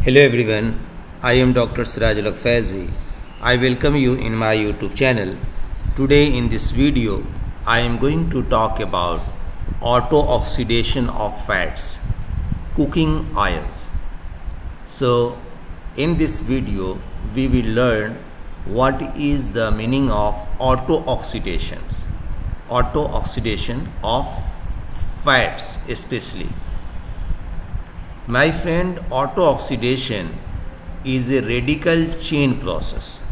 Hello everyone, I am Dr. Sirajul Faizi. I welcome you in my YouTube channel. Today in this video, I am going to talk about auto-oxidation of fats, cooking oils. So in this video, we will learn what is the meaning of auto-oxidation of fats especially. My friend, autooxidation is a radical chain process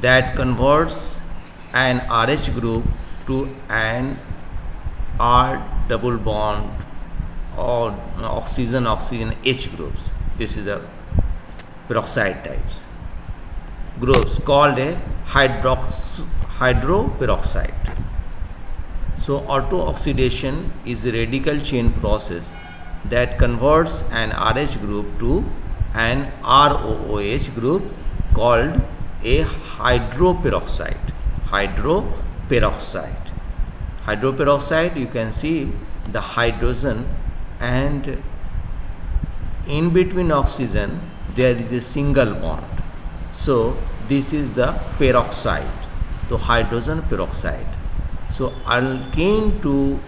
that converts an RH group to an R double bond or oxygen H groups. This is the peroxide types groups called a hydroperoxide. So autooxidation is a radical chain process that converts an RH group to an ROOH group called a hydroperoxide. Hydroperoxide, you can see the hydrogen, and in between oxygen there is a single bond. So this is the peroxide, the hydrogen peroxide. So alkane to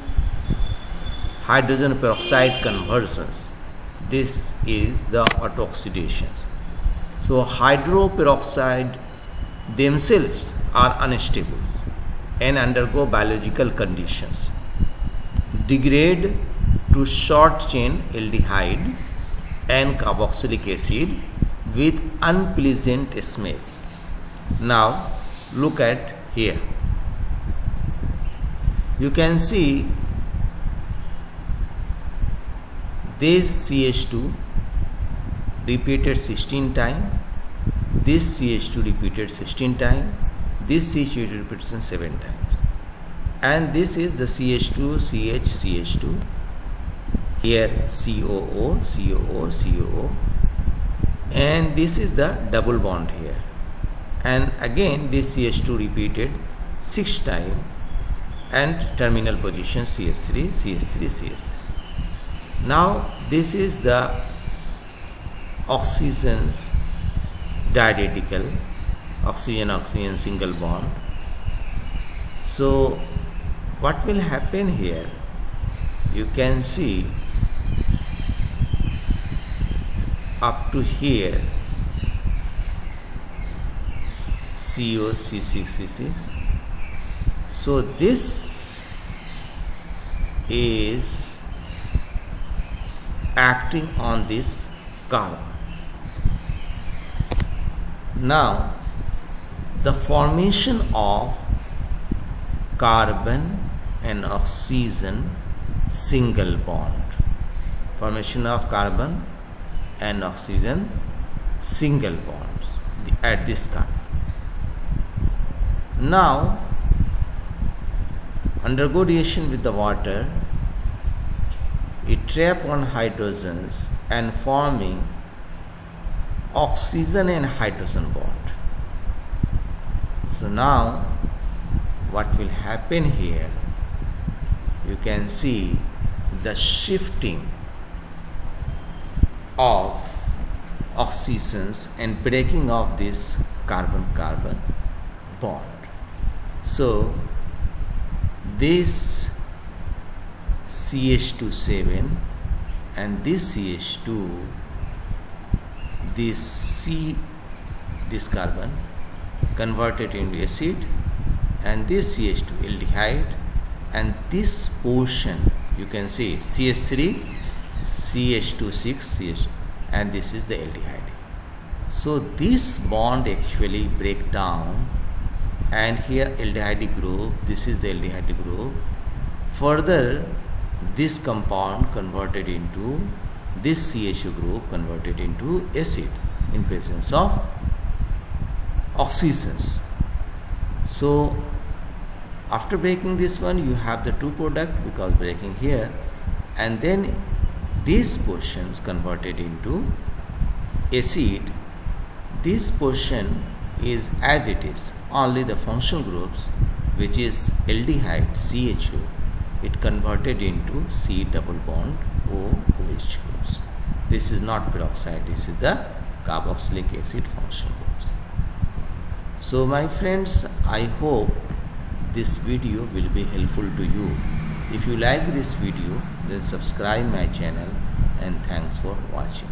hydrogen peroxide conversions. This is the autooxidation. So hydroperoxide themselves are unstable and undergo biological conditions, degrade to short chain aldehydes and carboxylic acid with unpleasant smell. Now look at here. You can see this CH2 repeated 16 times, this CH2 repeated 16 times, this CH2 repeated 7 times, and this is the CH2, CH2, here COO, and this is the double bond here, and again this CH2 repeated 6 times, and terminal position CH3. Now this is the oxygen's diidentical, oxygen single bond. So what will happen here? You can see up to here CO, So this is acting on this carbon. Now the formation of carbon and oxygen single bond, formation of carbon and oxygen single bonds at this carbon. Now undergo reaction with the water, it trap on hydrogens and forming oxygen and hydrogen bond. So now what will happen here? You can see the shifting of oxygens and breaking of this carbon-carbon bond. So this CH2 and this CH2, this carbon converted into acid, and this CH2 aldehyde, and this portion you can see CH3, CH2 and this is the aldehyde. So this bond actually break down, and here aldehyde group, this is the aldehyde group. Further this compound converted into this CHO group converted into acid in presence of oxygens. So after breaking this one, you have the two product because breaking here, and then these portions converted into acid. This portion is as it is, only the functional groups, which is aldehyde CHO, it converted into C double bond OH groups. This is not peroxide, this is the carboxylic acid functional groups. So my friends, I hope this video will be helpful to you. If you like this video, then subscribe my channel, and thanks for watching.